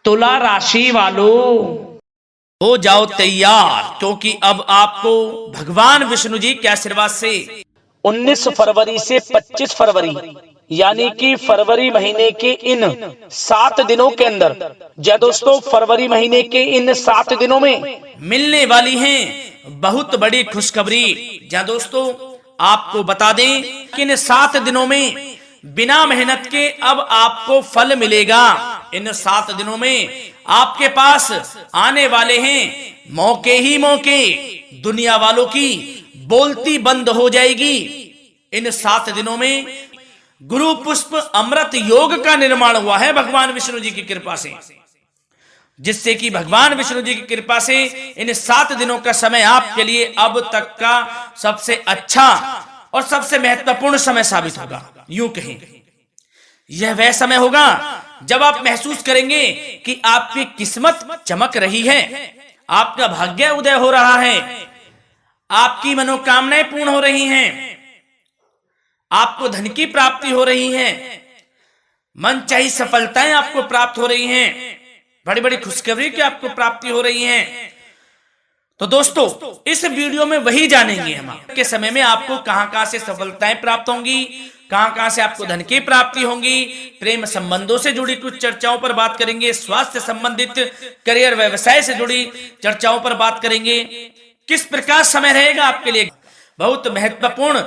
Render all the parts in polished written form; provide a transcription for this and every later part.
तुला राशि वालों, हो जाओ तैयार, क्योंकि अब आपको भगवान विष्णु जी के आशीर्वाद से 19 फरवरी से 25 फरवरी यानी कि फरवरी महीने के इन 7 दिनों के अंदर, जय दोस्तों, फरवरी महीने के इन 7 दिनों में मिलने वाली हैं बहुत बड़ी खुशखबरी। जय दोस्तों, आपको बता दें कि इन 7 दिनों में बिना मेहनत के अब आपको फल मिलेगा। इन 7 दिनों में आपके पास आने वाले हैं मौके ही मौके, दुनिया वालों की बोलती बंद हो जाएगी। इन 7 दिनों में गुरु पुष्प अमृत योग का निर्माण हुआ है भगवान विष्णु जी की कृपा से, जिससे कि भगवान विष्णु जी की कृपा से इन 7 दिनों का समय आपके लिए अब तक का सबसे अच्छा और सबसे महत्वपूर्ण समय साबित होगा। यूं कहें, यह वह समय होगा जब आप महसूस करेंगे कि आपकी किस्मत चमक रही है, आपका भाग्य उदय हो रहा है, आपकी मनोकामनाएं पूर्ण हो रही हैं, आपको धन की प्राप्ति हो रही है, मनचाही सफलताएं आपको प्राप्त हो रही हैं, बड़ी बड़ी खुशखबरी की आपको प्राप्ति हो रही है। तो दोस्तों, इस वीडियो में वही जानेंगे हम के समय में आपको कहां से सफलताएं प्राप्त होंगी, कहां से आपको धन की प्राप्ति होंगी, प्रेम संबंधों से जुड़ी कुछ चर्चाओं पर बात करेंगे, स्वास्थ्य संबंधित करियर व्यवसाय से जुड़ी चर्चाओं पर बात करेंगे। किस प्रकार समय रहेगा आपके लिए, बहुत महत्वपूर्ण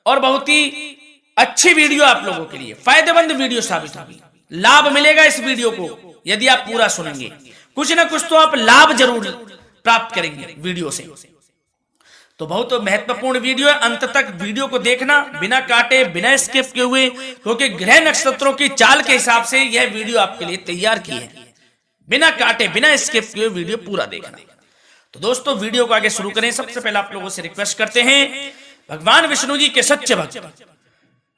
और बहुत ही अच्छी वीडियो आप लोगों के लिए, फायदेमंद वीडियो साबित होगी। लाभ मिलेगा इस वीडियो को यदि आप पूरा सुनेंगे, कुछ ना कुछ तो आप लाभ जरूर प्राप्त करेंगे वीडियो से। तो बहुत महत्वपूर्ण वीडियो है, अंत तक वीडियो को देखना, बिना काटे बिना स्किप किए हुए, क्योंकि ग्रह नक्षत्रों की चाल के हिसाब से यह वीडियो आपके लिए तैयार की है। बिना काटे बिना स्किप किए वीडियो पूरा देखना। तो दोस्तों, वीडियो को आगे शुरू करें। सबसे पहले आप लोगों से रिक्वेस्ट करते हैं, भगवान विष्णु जी के सच्चे भक्त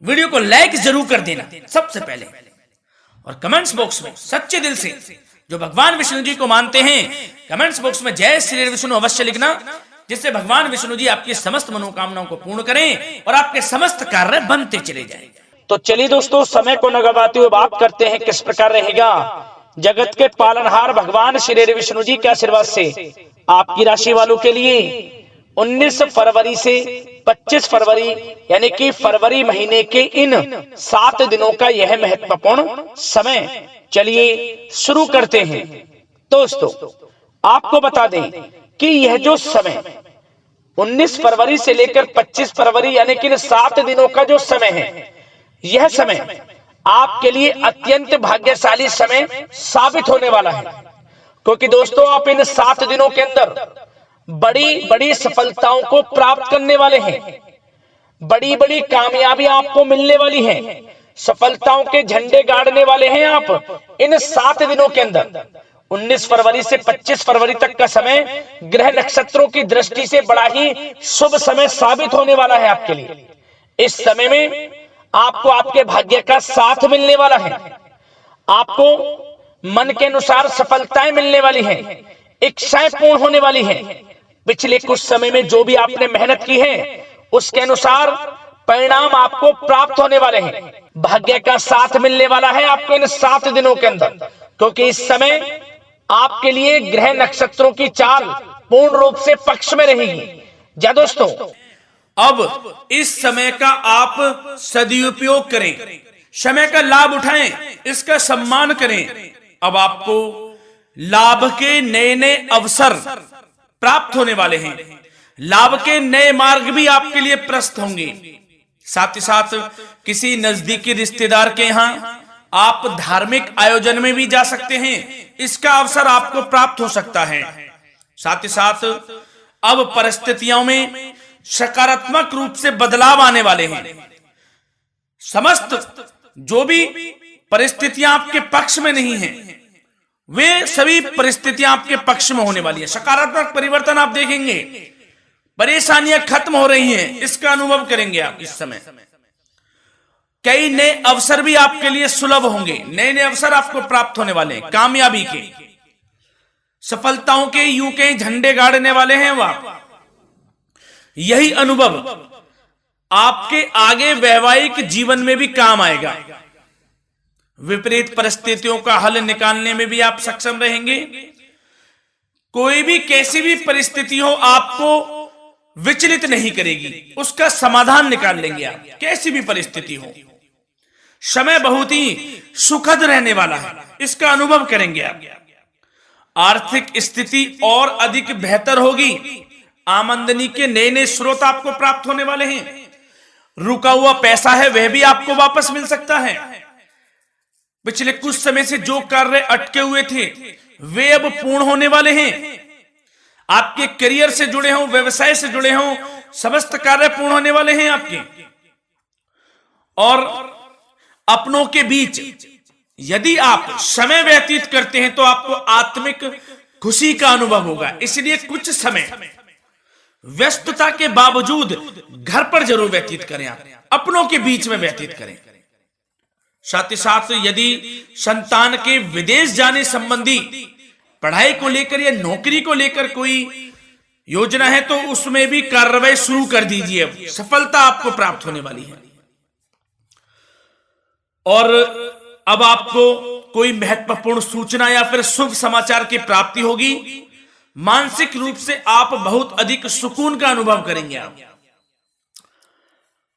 वीडियो को लाइक जरूर कर देना सबसे पहले, और कमेंट्स बॉक्स में सच्चे दिल से जो भगवान विष्णु जी को मानते हैं, कमेंट्स बॉक्स में जय श्री विष्णु अवश्य लिखना, जिससे भगवान विष्णु जी आपकी समस्त मनोकामनाओं को पूर्ण करें और आपके समस्त कार्य बनते चले जाएं। तो चलिए दोस्तों, समय को न गवाते हुए बात करते हैं किस प्रकार रहेगा जगत के पालनहार भगवान श्री विष्णु जी के आशीर्वाद से आपकी राशि वालों के लिए 19 फरवरी से 25 फरवरी यानी कि फरवरी महीने के इन 7 दिनों का यह महत्वपूर्ण समय। चलिए शुरू करते हैं। दोस्तों, आपको बता दें कि यह जो समय 19 फरवरी से लेकर 25 फरवरी यानी कि 7 दिनों का जो समय है, यह समय आपके लिए अत्यंत भाग्यशाली समय साबित होने वाला है, क्योंकि दोस्तों आप इन 7 दिनों के अंदर बड़ी बड़ी सफलताओं को प्राप्त करने वाले हैं, बड़ी बड़ी कामयाबी आपको मिलने वाली है, सफलताओं के झंडे गाड़ने वाले हैं आप इन 7 दिनों के अंदर। 19 फरवरी से 25 फरवरी तक का समय ग्रह नक्षत्रों की दृष्टि से बड़ा ही शुभ समय साबित होने वाला है आपके लिए। इस समय में आपको आपके भाग्य का साथ मिलने वाला है, आपको मन के अनुसार सफलताएं मिलने वाली हैं, इच्छाएं पूर्ण होने वाली हैं। पिछले कुछ समय में जो भी आपने मेहनत की है उसके अनुसार परिणाम आपको प्राप्त होने वाले हैं। भाग्य का साथ मिलने वाला है आपको इन 7 दिनों के अंदर, क्योंकि इस समय आपके लिए ग्रह नक्षत्रों की चाल पूर्ण रूप से पक्ष में रहेगी। जा दोस्तों, अब इस समय का आप सदुपयोग करें, समय का लाभ उठाएं, इसका सम्मान करें। अब आपको लाभ के नए नए अवसर प्राप्त होने वाले हैं, लाभ के नए मार्ग भी आपके लिए प्रशस्त होंगे। साथ ही साथ किसी नजदीकी रिश्तेदार के यहाँ आप धार्मिक आयोजन में भी जा सकते हैं, इसका अवसर आपको प्राप्त हो सकता है। साथ ही साथ अब परिस्थितियों में सकारात्मक रूप से बदलाव आने वाले हैं। समस्त जो भी परिस्थितियां आपके पक्ष में नहीं हैं, वे सभी परिस्थितियां आपके पक्ष में होने वाली है। सकारात्मक परिवर्तन आप देखेंगे, परेशानियां खत्म हो रही हैं, इसका अनुभव करेंगे आप इस समय। कई नए अवसर भी आपके लिए सुलभ होंगे, नए नए अवसर आपको प्राप्त होने वाले हैं, कामयाबी के, सफलताओं के यूं के झंडे गाड़ने वाले हैं वह। यही अनुभव आपके आगे वैवाहिक जीवन में भी काम आएगा। विपरीत परिस्थितियों का हल निकालने में भी आप सक्षम रहेंगे। कोई भी कैसी भी परिस्थिति हो आपको विचलित नहीं करेगी, उसका समाधान निकाल लेंगे आप, कैसी भी परिस्थिति हो। समय बहुत ही सुखद रहने वाला है, इसका अनुभव करेंगे आप। आर्थिक स्थिति और अधिक बेहतर होगी। आमदनी के नए नए स्रोत आपको प्राप्त होने वाले हैं। रुका हुआ पैसा है वह भी आपको वापस मिल सकता है। पिछले कुछ समय से जो कार्य अटके हुए थे वे अब पूर्ण होने वाले हैं। आपके करियर से जुड़े हों, व्यवसाय से जुड़े हों, समस्त कार्य पूर्ण होने वाले हैं आपके। और अपनों के बीच यदि आप समय व्यतीत करते हैं तो आपको आत्मिक खुशी का अनुभव होगा। इसलिए कुछ समय व्यस्तता के बावजूद घर पर जरूर व्यतीत करें, आप अपनों के बीच में व्यतीत करें। साथ ही साथ यदि संतान के विदेश जाने संबंधी पढ़ाई को लेकर या नौकरी को लेकर कोई योजना है तो उसमें भी कार्रवाई शुरू कर दीजिए। अब सफलता आपको प्राप्त होने वाली है। और अब आपको कोई महत्वपूर्ण सूचना या फिर शुभ समाचार की प्राप्ति होगी। मानसिक रूप से आप बहुत अधिक सुकून का अनुभव करेंगे आप।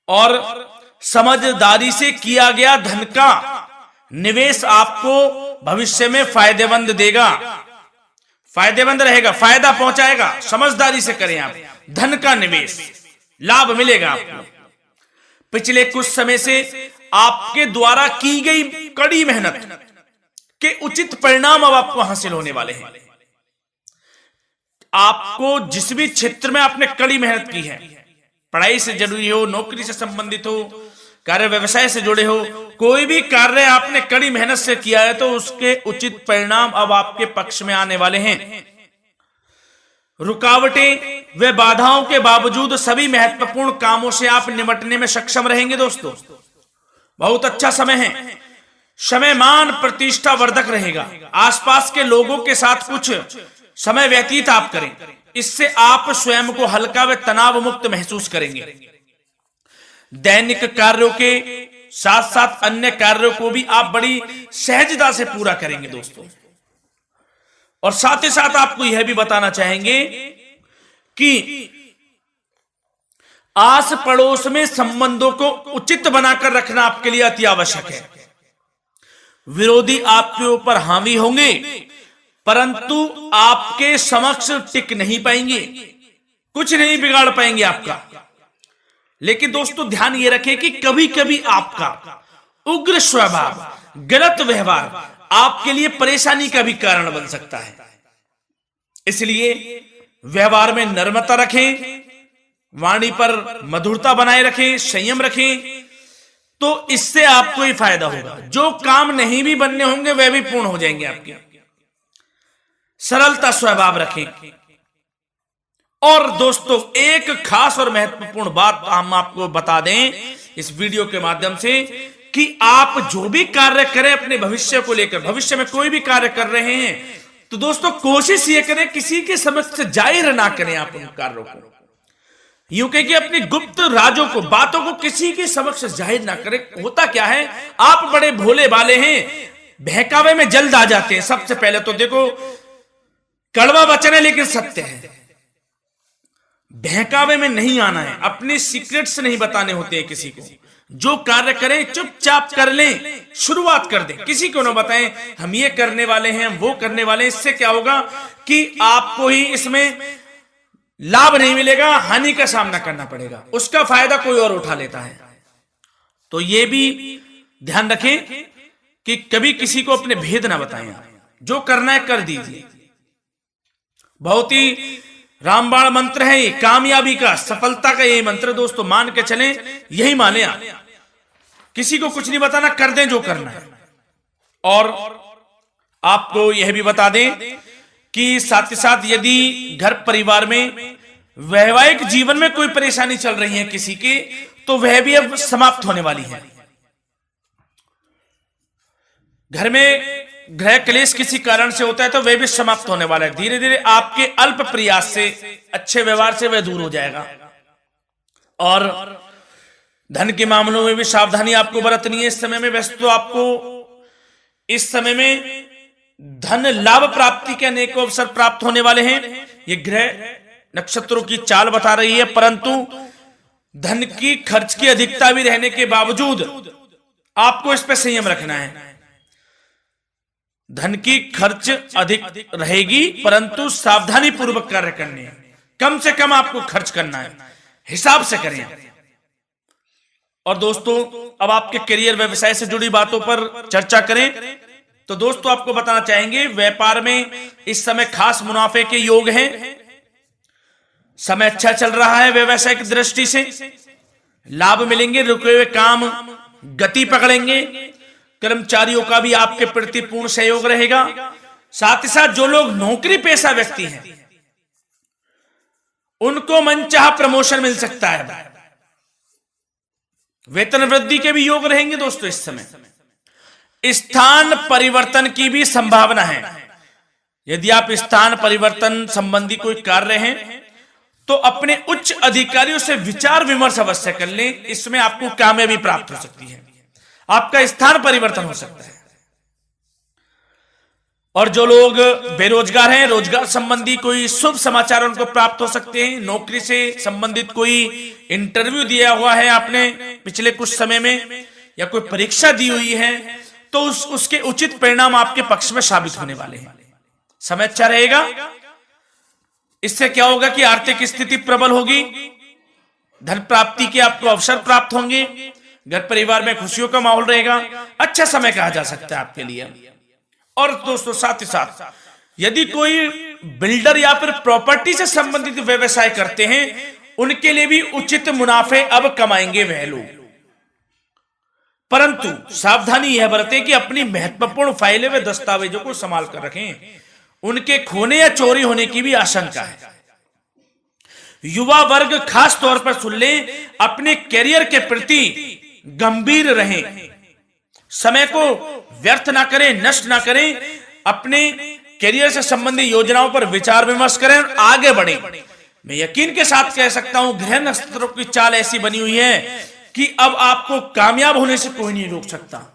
और समझदारी से किया गया धन का निवेश आपको भविष्य में फायदेमंद देगा, फायदेमंद रहेगा, फायदा पहुंचाएगा। समझदारी से करें आप धन का निवेश, लाभ मिलेगा आपको। पिछले कुछ समय से आपके द्वारा की गई कड़ी मेहनत के उचित परिणाम अब आपको हासिल होने वाले हैं। आपको जिस भी क्षेत्र में आपने कड़ी मेहनत की है, पढ़ाई से जुड़ी हो, नौकरी से संबंधित हो, कार्य व्यवसाय से जुड़े हो, कोई भी कार्य आपने कड़ी मेहनत से किया है तो उसके उचित परिणाम अब आपके पक्ष में आने वाले हैं। रुकावटें व बाधाओं के बावजूद सभी महत्वपूर्ण कामों से आप निपटने में सक्षम रहेंगे। दोस्तों बहुत अच्छा समय है। समय मान प्रतिष्ठा वर्धक रहेगा। आसपास के लोगों के साथ कुछ समय व्यतीत आप करें, इससे आप स्वयं को हल्का व तनाव मुक्त महसूस करेंगे। दैनिक कार्यों के साथ साथ अन्य कार्यों को भी आप बड़ी सहजता से पूरा करेंगे दोस्तों। और साथ ही साथ आपको यह भी बताना चाहेंगे कि आस पड़ोस में संबंधों को उचित बनाकर रखना आपके लिए अति आवश्यक है। विरोधी आपके ऊपर हावी होंगे परंतु आपके समक्ष टिक नहीं पाएंगे, कुछ नहीं बिगाड़ पाएंगे आपका। लेकिन दोस्तों ध्यान ये रखें कि कभी कभी आपका उग्र स्वभाव, गलत व्यवहार आपके लिए परेशानी का भी कारण बन सकता है। इसलिए व्यवहार में नम्रता रखें, वाणी पर मधुरता बनाए रखें, संयम रखें, तो इससे आपको ही फायदा होगा। जो काम नहीं भी बनने होंगे वह भी पूर्ण हो जाएंगे आपके। सरलता स्वभाव रखें। और दोस्तों एक खास और महत्वपूर्ण बात हम आपको बता दें इस वीडियो के माध्यम से कि आप जो भी कार्य करें अपने भविष्य को लेकर, भविष्य में कोई भी कार्य कर रहे हैं तो दोस्तों कोशिश ये करें किसी के समक्ष जाहिर ना करें आप उन कार्यों को। यूं कह कि अपनी गुप्त राजों को, बातों को किसी के समक्ष जाहिर ना करें। होता क्या है, आप बड़े भोले भाले हैं, बहकावे में जल्द आ जाते हैं। सबसे पहले तो देखो कड़वा वचन है लेकिन सत्य है। बहकावे में नहीं आना है, अपने सीक्रेट्स नहीं बताने होते हैं किसी को। जो कार्य करें चुपचाप कर लें, शुरुआत कर दें, किसी को ना बताएं हम ये करने वाले हैं, वो करने वाले हैं। इससे क्या होगा कि आपको ही इसमें लाभ नहीं मिलेगा, हानि का सामना करना पड़ेगा, उसका फायदा कोई और उठा लेता है। तो ये भी ध्यान रखें कि कभी किसी को अपने भेद ना बताएं। जो करना है कर दीजिए। बहुत ही रामबाण मंत्र है ये, कामयाबी का, सफलता का यही मंत्र दोस्तों। मान के चलें, यही माने आप। किसी को कुछ नहीं बताना, कर दें जो करना है। और आपको यह भी बता दें कि साथ ही साथ यदि घर परिवार में वैवाहिक जीवन में कोई परेशानी चल रही है किसी की, तो वह भी अब समाप्त होने वाली है। घर में गृह क्लेश किसी कारण से होता है तो वह भी समाप्त होने वाला है। धीरे धीरे आपके अल्प प्रयास से, अच्छे व्यवहार से वह दूर हो जाएगा। और धन के मामलों में भी सावधानी आपको बरतनी है इस समय में। वैसे तो आपको इस समय में धन लाभ प्राप्ति के अनेक अवसर प्राप्त होने वाले हैं। ये ग्रह नक्षत्रों की चाल बता रही है, परंतु धन की खर्च की अधिकता भी रहने के बावजूद आपको इस पर संयम रखना है। धन की खर्च अधिक रहेगी, परंतु सावधानी पूर्वक कार्य करने हैं। कम से कम आपको खर्च करना है, हिसाब से करें। और दोस्तों, अब आपके करियर व्यवसाय से जुड़ी बातों पर चर्चा करें तो दोस्तों आपको बताना चाहेंगे, व्यापार में इस समय खास मुनाफे के योग हैं। समय अच्छा चल रहा है, व्यवसाय की दृष्टि से लाभ मिलेंगे, रुके हुए काम गति पकड़ेंगे। कर्मचारियों का भी आपके प्रति पूर्ण सहयोग रहेगा। साथ ही साथ जो लोग नौकरी पेशा व्यक्ति हैं उनको मनचाहा प्रमोशन मिल सकता है। वेतन वृद्धि के भी योग रहेंगे दोस्तों। इस समय स्थान परिवर्तन की भी संभावना है। यदि आप स्थान परिवर्तन संबंधी कोई कार्य हैं तो अपने उच्च अधिकारियों से विचार विमर्श अवश्य कर लें। इसमें आपको कामयाबी प्राप्त हो सकती है, आपका स्थान परिवर्तन हो सकता है। और जो लोग बेरोजगार हैं, रोजगार संबंधी कोई शुभ समाचार उनको प्राप्त हो सकते हैं। नौकरी से संबंधित कोई इंटरव्यू दिया हुआ है आपने पिछले कुछ समय में, या कोई परीक्षा दी हुई है, तो उसके उचित परिणाम आपके पक्ष में साबित होने वाले हैं। समय अच्छा रहेगा। इससे क्या होगा कि आर्थिक स्थिति प्रबल होगी, धन प्राप्ति के आपको अवसर प्राप्त होंगे, घर परिवार में खुशियों का माहौल रहेगा। अच्छा समय कहा जा सकता है आपके लिए। और दोस्तों, साथ ही साथ यदि कोई बिल्डर या फिर प्रॉपर्टी से संबंधित व्यवसाय करते हैं, उनके लिए भी उचित मुनाफे अब कमाएंगे वह लोग। परंतु सावधानी यह बरतें कि अपनी महत्वपूर्ण फाइलें व दस्तावेजों को संभाल कर रखें। उनके खोने या चोरी होने की भी आशंका है। युवा वर्ग खास तौर पर सुन लें, अपने करियर के प्रति गंभीर रहें। समय को व्यर्थ ना करें, नष्ट ना करें। अपने करियर से संबंधित योजनाओं पर विचार विमर्श करें और आगे बढ़ें। मैं यकीन के साथ कह सकता हूं, ग्रह नक्षत्रों की चाल ऐसी बनी हुई है कि अब आपको कामयाब होने से कोई नहीं रोक सकता।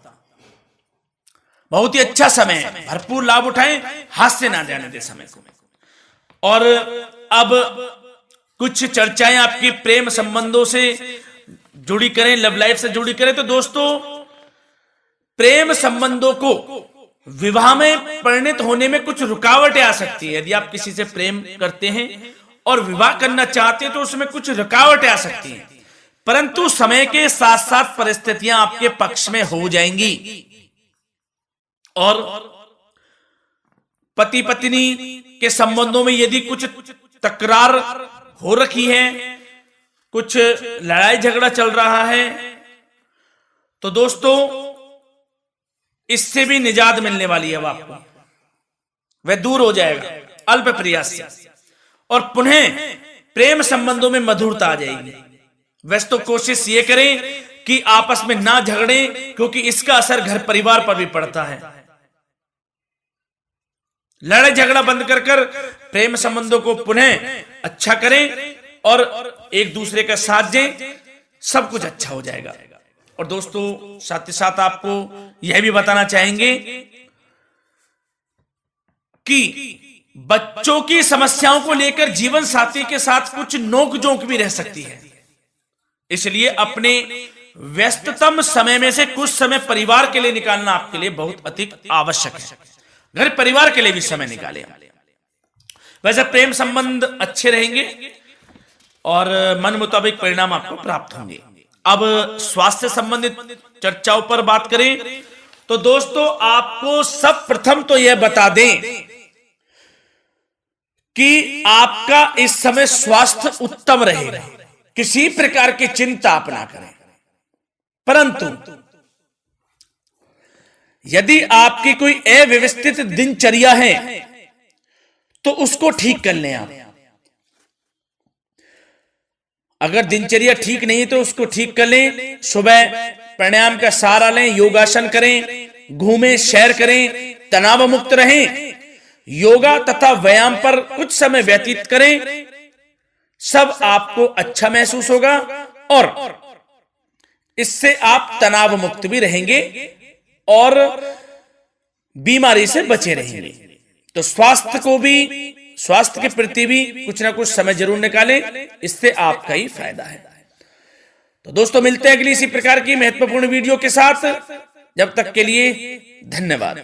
बहुत ही अच्छा समय है, भरपूर लाभ उठाएं, हाथ से ना जाने दे समय को। और अब कुछ चर्चाएं आपकी प्रेम संबंधों से जुड़ी करें, लव लाइफ से जुड़ी करें। तो दोस्तों, प्रेम संबंधों को विवाह में परिणत होने में कुछ रुकावटें आ सकती है। यदि आप किसी से प्रेम करते हैं और विवाह करना चाहते हैं तो उसमें कुछ रुकावटें आ सकती हैं, परंतु समय के साथ साथ परिस्थितियां आपके पक्ष में हो जाएंगी। और पति पत्नी के संबंधों में यदि कुछ तकरार हो रखी है, कुछ लड़ाई झगड़ा चल रहा है, तो दोस्तों इससे भी निजात मिलने वाली है। अब आपको वह दूर हो जाएगा अल्प प्रयास से, और पुनः प्रेम संबंधों में मधुरता आ जाएगी। वैसे तो कोशिश ये करें कि आपस में ना झगड़े, क्योंकि इसका असर घर परिवार पर भी पड़ता है। लड़ाई झगड़ा बंद कर कर प्रेम संबंधों को पुनः अच्छा करें और एक दूसरे का साथ दें, सब कुछ अच्छा हो जाएगा। और दोस्तों, साथ ही साथ आपको यह भी बताना चाहेंगे कि बच्चों की समस्याओं को लेकर जीवन साथी के साथ कुछ नोकझोंक भी रह सकती है। इसलिए अपने व्यस्ततम समय में से कुछ समय परिवार के लिए निकालना आपके लिए बहुत अधिक आवश्यक है। घर परिवार के लिए भी समय निकालें। वैसे प्रेम संबंध अच्छे रहेंगे और मन मुताबिक परिणाम आपको प्राप्त होंगे। अब स्वास्थ्य संबंधित चर्चाओं पर बात करें तो दोस्तों, आपको सब प्रथम तो यह बता दें कि आपका इस समय स्वास्थ्य उत्तम रहेगा। किसी प्रकार की चिंता आप ना करें। परंतु यदि आपकी कोई अव्यवस्थित दिनचर्या है तो उसको ठीक कर लें आप। अगर दिनचर्या ठीक नहीं है तो उसको ठीक कर लें। सुबह प्राणायाम का सहारा लें, योगासन करें, घूमें, सैर करें, तनाव मुक्त रहें, योगा तथा व्यायाम पर कुछ समय व्यतीत करें। सब आपको अच्छा महसूस होगा और इससे आप तनाव मुक्त भी रहेंगे और बीमारी से बचे रहेंगे। तो स्वास्थ्य के प्रति भी कुछ ना कुछ समय जरूर निकालें, इससे आपका ही फायदा है। तो दोस्तों मिलते हैं अगली इसी प्रकार की महत्वपूर्ण वीडियो के साथ। जब तक के लिए धन्यवाद।